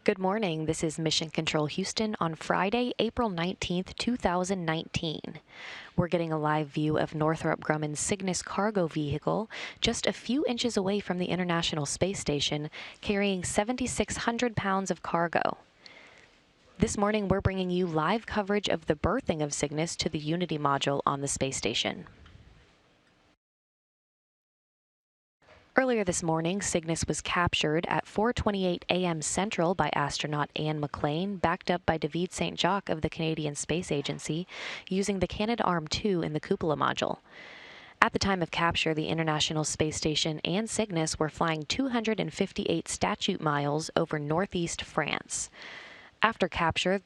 Good morning. This is Mission Control Houston on Friday, April 19th, 2019. We're getting a live view of Northrop Grumman Cygnus cargo vehicle just a few inches away from the International Space Station, carrying 7,600 pounds of cargo. This morning, we're bringing you live coverage of the berthing of Cygnus to the Unity module on the space station. Earlier this morning, Cygnus was captured at 4:28 a.m. Central by astronaut Anne McLean, backed up by David St. Jacques of the Canadian Space Agency, using the Canadarm2 in the cupola module. At the time of capture, the International Space Station and Cygnus were flying 258 statute miles over northeast France. After capture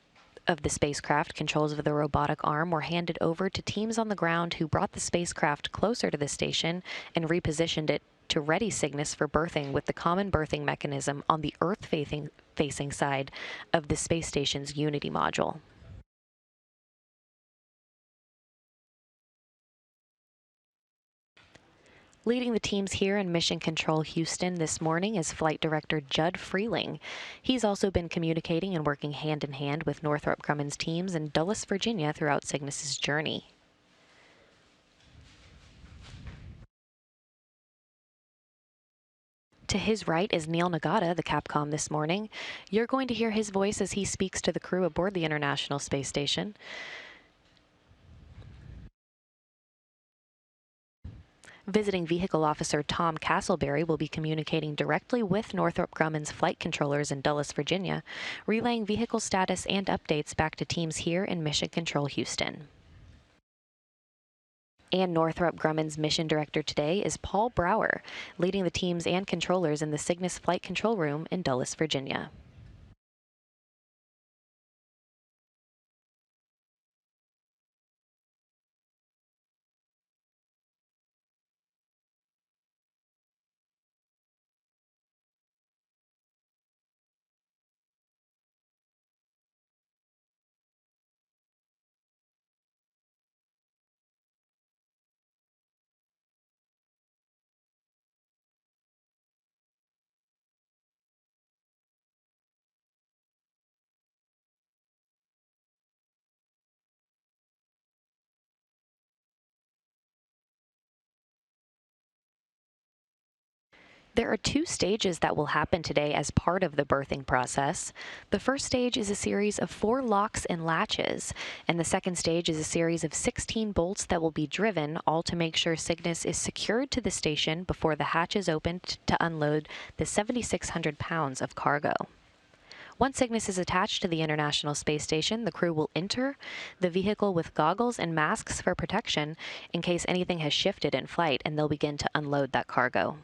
of the spacecraft, controls of the robotic arm were handed over to teams on the ground who brought the spacecraft closer to the station and repositioned it to ready Cygnus for berthing with the common berthing mechanism on the Earth-facing side of the space station's Unity module. Leading the teams here in Mission Control Houston this morning is Flight Director Judd Freeling. He's also been communicating and working hand in hand with Northrop Grumman's teams in Dulles, Virginia throughout Cygnus's journey. To his right is Neil Nagata, the Capcom this morning. You're going to hear his voice as he speaks to the crew aboard the International Space Station. Visiting Vehicle Officer Tom Castleberry will be communicating directly with Northrop Grumman's flight controllers in Dulles, Virginia, relaying vehicle status and updates back to teams here in Mission Control Houston. And Northrop Grumman's mission director today is Paul Brower, leading the teams and controllers in the Cygnus Flight Control Room in Dulles, Virginia. There are two stages that will happen today as part of the berthing process. The first stage is a series of 4 locks and latches, and the second stage is a series of 16 bolts that will be driven, all to make sure Cygnus is secured to the station before the hatch is opened to unload the 7,600 pounds of cargo. Once Cygnus is attached to the International Space Station, the crew will enter the vehicle with goggles and masks for protection in case anything has shifted in flight, and they'll begin to unload that cargo.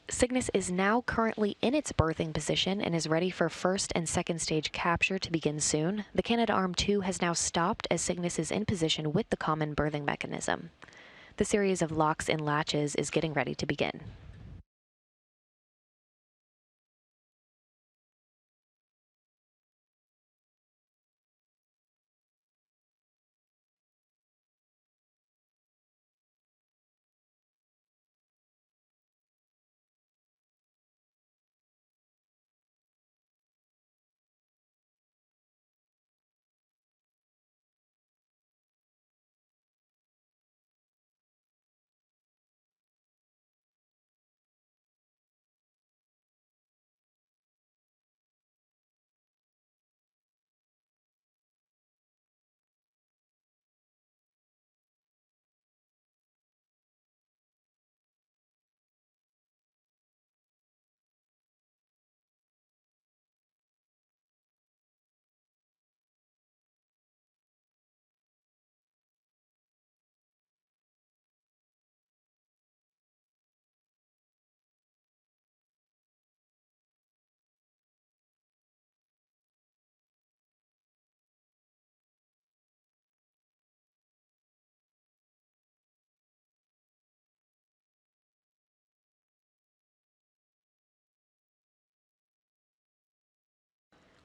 Cygnus is now currently in its berthing position and is ready for first and second stage capture to begin soon. The Canadarm2 has now stopped as Cygnus is in position with the common berthing mechanism. The series of locks and latches is getting ready to begin.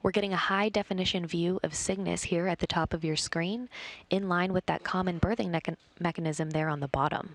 We're getting a high-definition view of Cygnus here at the top of your screen, in line with that common berthing mechanism there on the bottom.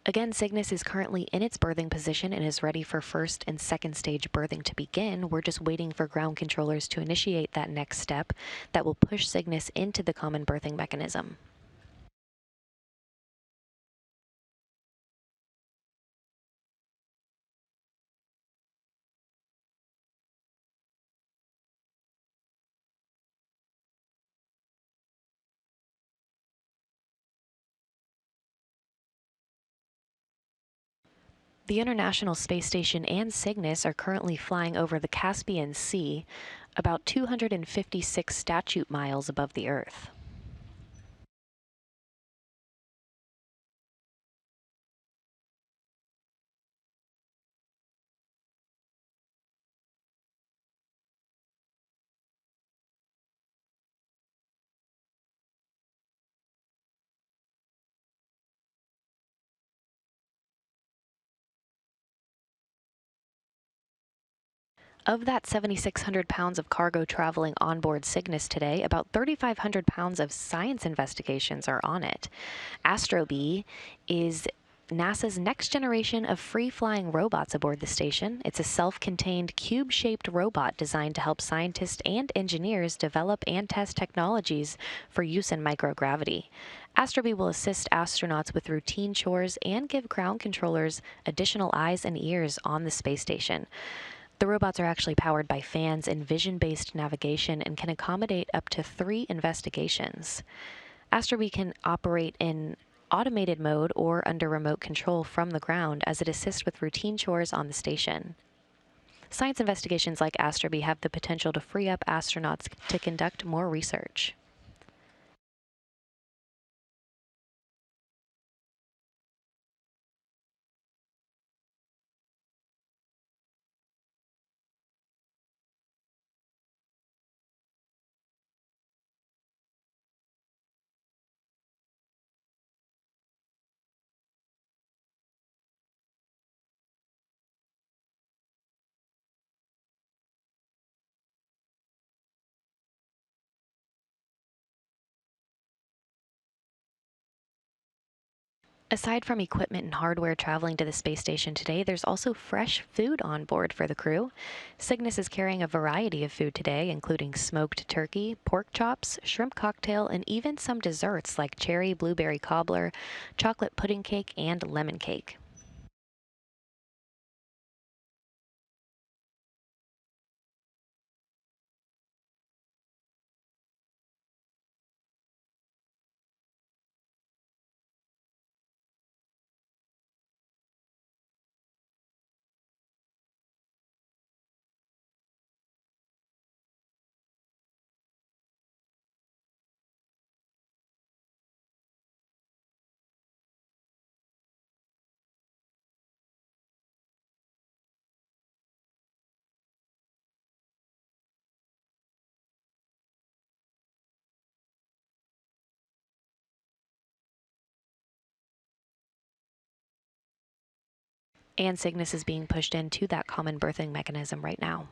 Again, Cygnus is currently in its berthing position and is ready for first and second stage berthing to begin. We're just waiting for ground controllers to initiate that next step that will push Cygnus into the common berthing mechanism. The International Space Station and Cygnus are currently flying over the Caspian Sea, about 256 statute miles above the Earth. Of that 7,600 pounds of cargo traveling on board Cygnus today, about 3,500 pounds of science investigations are on it. Astrobee is NASA's next generation of free-flying robots aboard the station. It's a self-contained cube-shaped robot designed to help scientists and engineers develop and test technologies for use in microgravity. Astrobee will assist astronauts with routine chores and give ground controllers additional eyes and ears on the space station. The robots are actually powered by fans and vision-based navigation and can accommodate up to 3 investigations. Astrobee can operate in automated mode or under remote control from the ground as it assists with routine chores on the station. Science investigations like Astrobee have the potential to free up astronauts to conduct more research. Aside from equipment and hardware traveling to the space station today, there's also fresh food on board for the crew. Cygnus is carrying a variety of food today, including smoked turkey, pork chops, shrimp cocktail, and even some desserts like cherry blueberry cobbler, chocolate pudding cake, and lemon cake. And Cygnus is being pushed into that common berthing mechanism right now.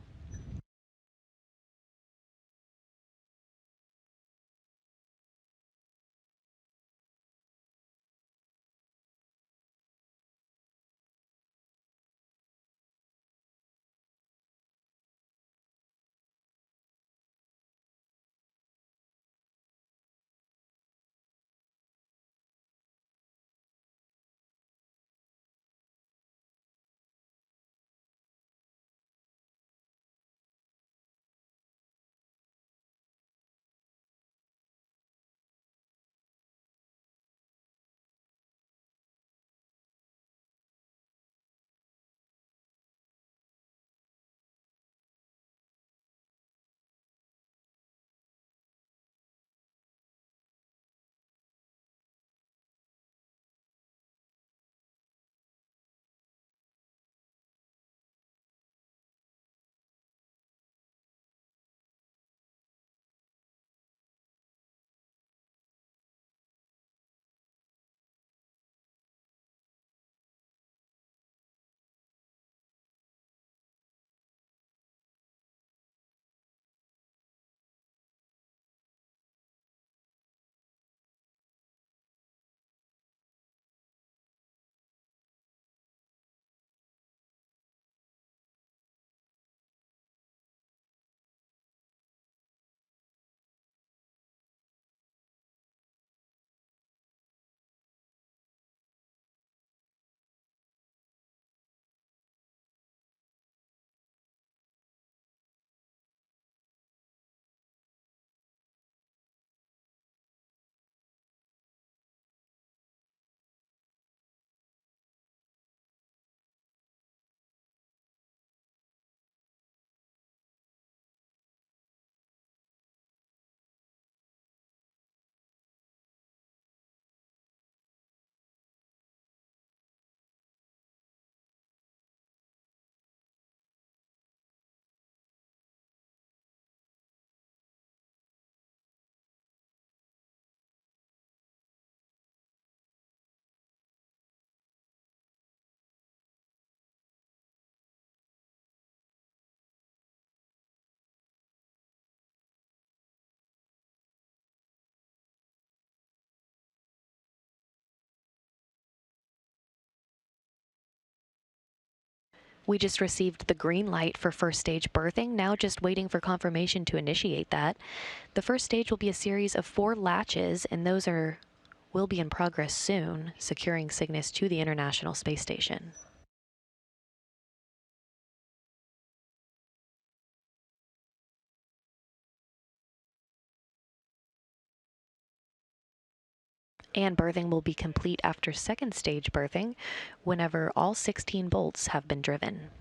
We just received the green light for first stage berthing, now just waiting for confirmation to initiate that. The first stage will be a series of 4 latches, and those will be in progress soon, securing Cygnus to the International Space Station. And berthing will be complete after second stage berthing, whenever all 16 bolts have been driven.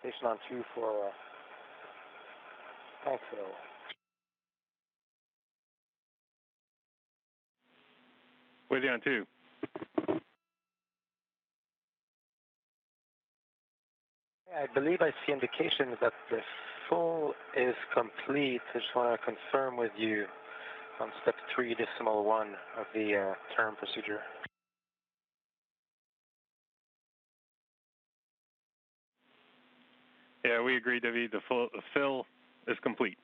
Station on 2 for tank fill. With you on 2. I believe I see indications that the full is complete. I just want to confirm with you on step 3.1 of the term procedure. Yeah, we agree, David. The fill is complete.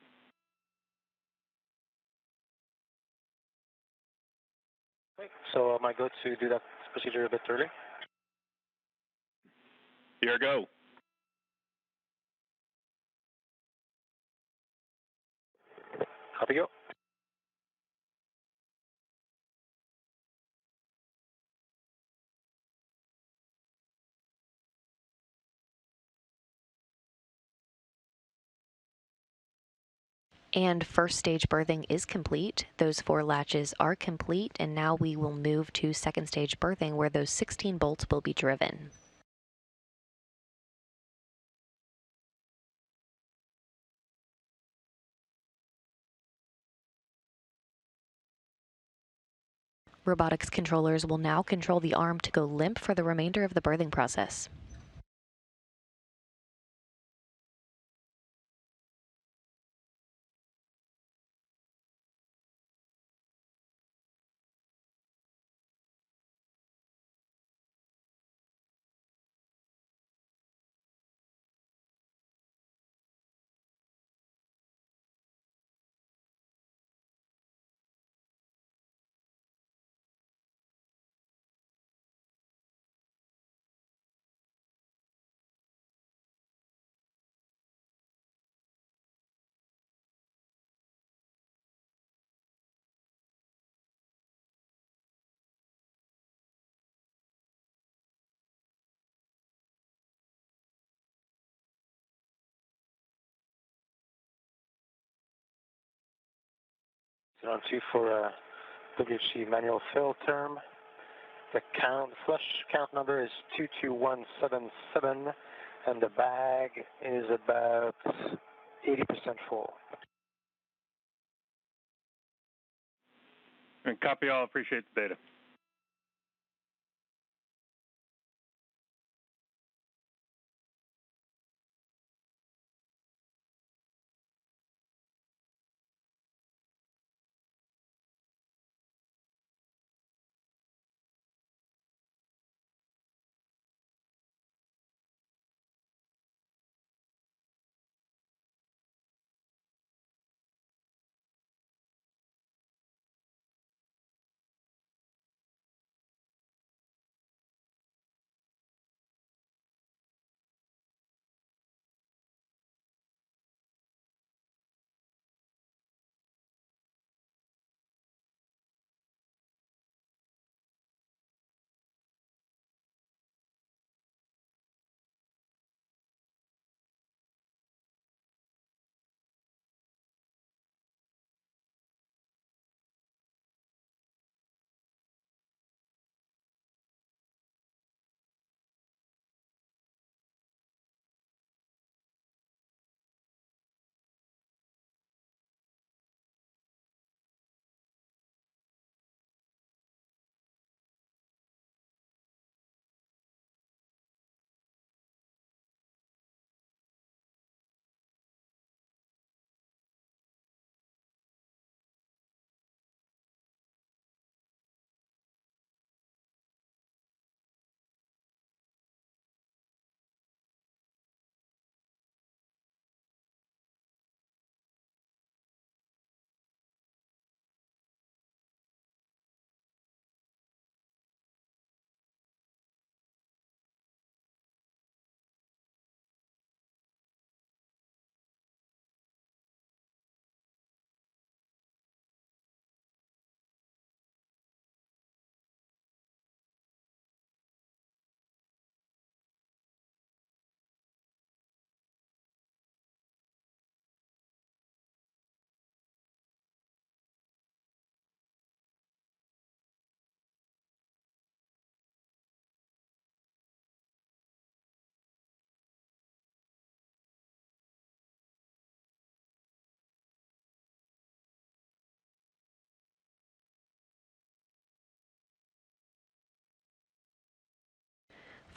Okay, so am I good to do that procedure a bit early? Here we go. Copy, go. And first stage berthing is complete. Those 4 latches are complete, and now we will move to second stage berthing, where those 16 bolts will be driven. Robotics controllers will now control the arm to go limp for the remainder of the berthing process. So on 2 for WHC manual fill term. The flush count number is 22177, and the bag is about 80% full. And copy all. Appreciate the data.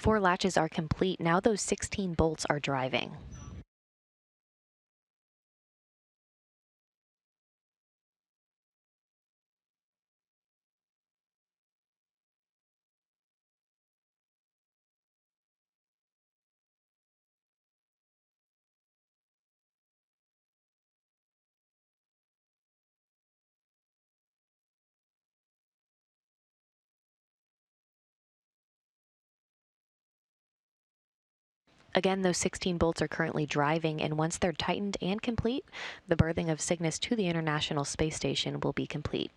4 latches are complete. Now those 16 bolts are driving. Again, those 16 bolts are currently driving, and once they're tightened and complete, the berthing of Cygnus to the International Space Station will be complete.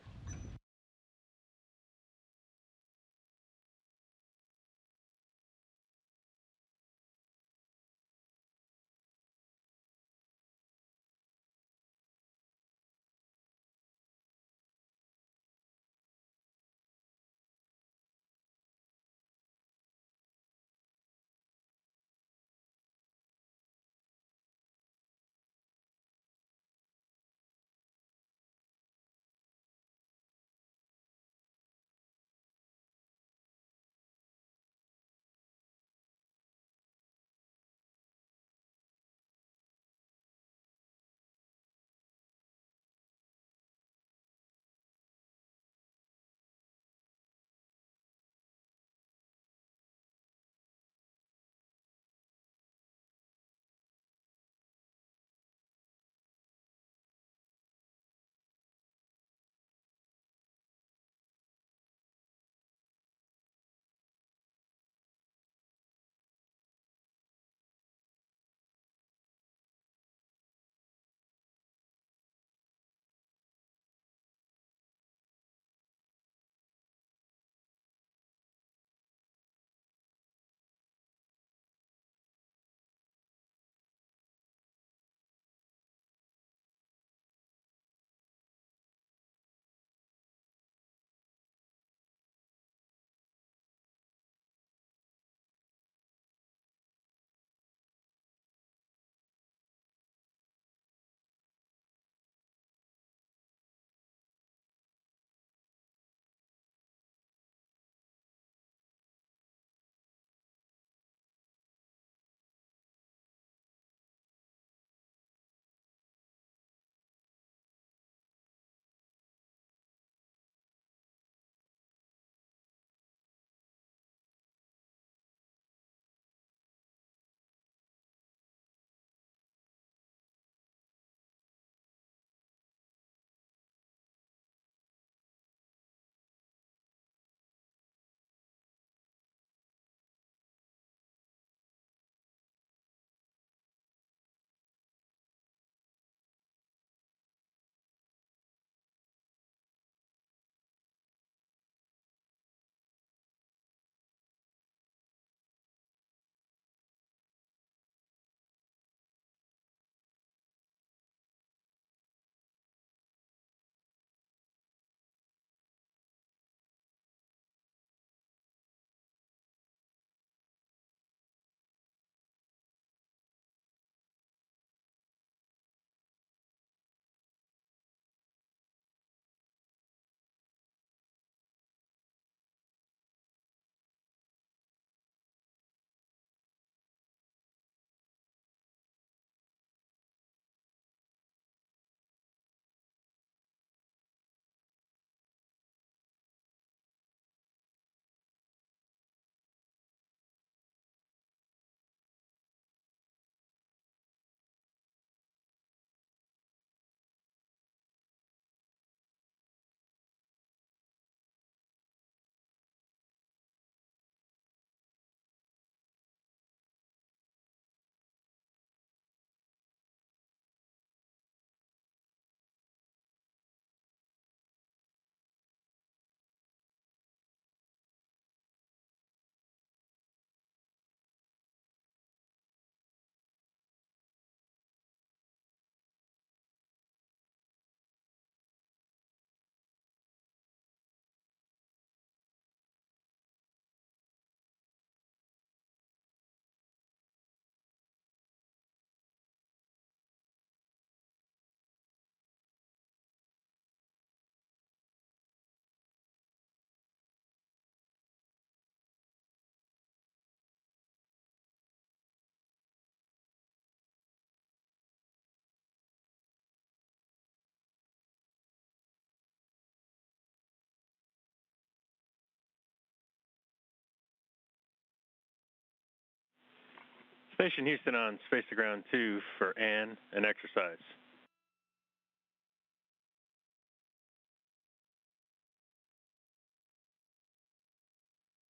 Station Houston on Space to Ground 2 for Ann and exercise.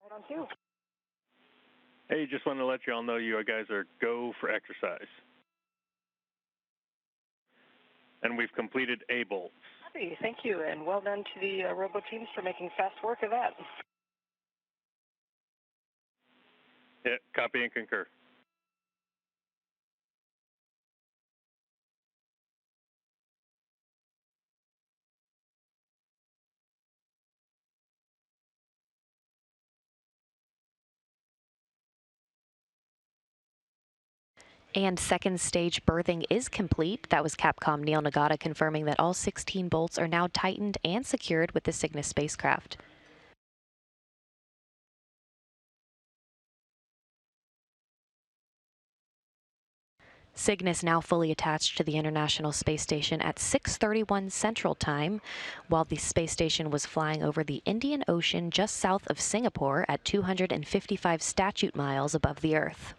Right on cue. Hey, just wanted to let you all know you guys are go for exercise. And we've completed A bolts. Happy, thank you, and well done to the robo teams for making fast work of that. Yeah, copy and concur. And second stage berthing is complete. That was Capcom Neil Nagata confirming that all 16 bolts are now tightened and secured with the Cygnus spacecraft. Cygnus now fully attached to the International Space Station at 6:31 Central Time, while the space station was flying over the Indian Ocean just south of Singapore at 255 statute miles above the Earth.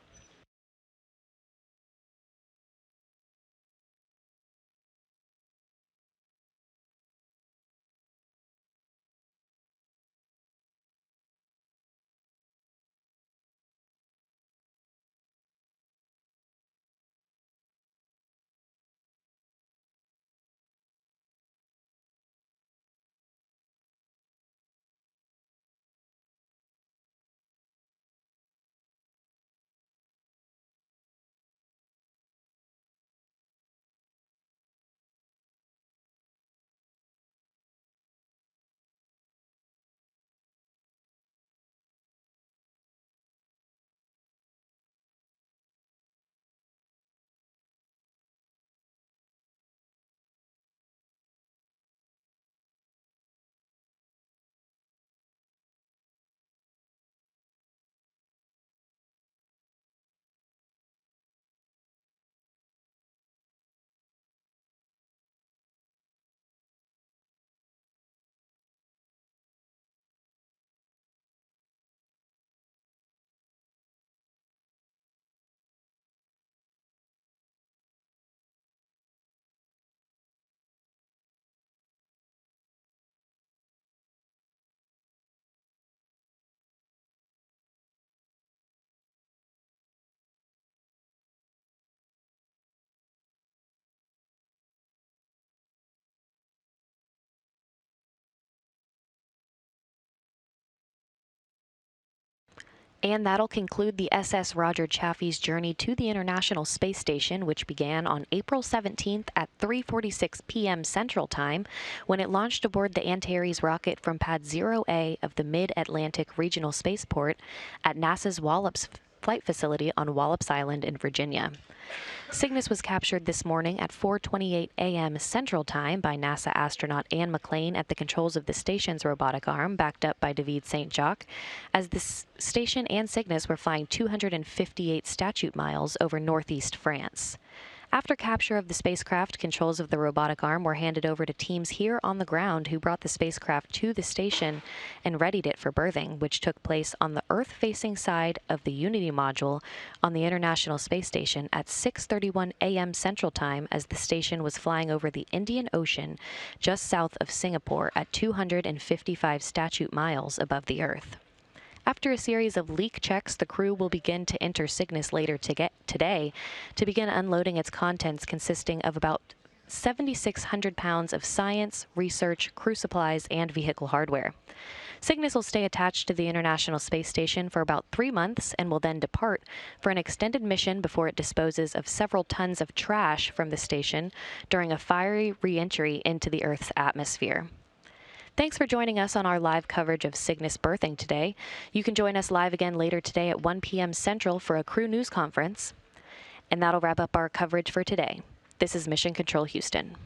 And that'll conclude the SS Roger Chaffee's journey to the International Space Station, which began on April 17th at 3:46 p.m. Central Time, when it launched aboard the Antares rocket from Pad 0A of the Mid-Atlantic Regional Spaceport at NASA's Wallops Flight Facility on Wallops Island in Virginia. Cygnus was captured this morning at 4:28 a.m. Central Time by NASA astronaut Anne McClain at the controls of the station's robotic arm, backed up by David St. Jacques, as the station and Cygnus were flying 258 statute miles over northeast France. After capture of the spacecraft, controls of the robotic arm were handed over to teams here on the ground who brought the spacecraft to the station and readied it for berthing, which took place on the Earth-facing side of the Unity module on the International Space Station at 6:31 a.m. Central Time, as the station was flying over the Indian Ocean just south of Singapore at 255 statute miles above the Earth. After a series of leak checks, the crew will begin to enter Cygnus later today to begin unloading its contents, consisting of about 7,600 pounds of science, research, crew supplies, and vehicle hardware. Cygnus will stay attached to the International Space Station for about 3 months and will then depart for an extended mission before it disposes of several tons of trash from the station during a fiery reentry into the Earth's atmosphere. Thanks for joining us on our live coverage of Cygnus berthing today. You can join us live again later today at 1 p.m. Central for a crew news conference. And that'll wrap up our coverage for today. This is Mission Control Houston.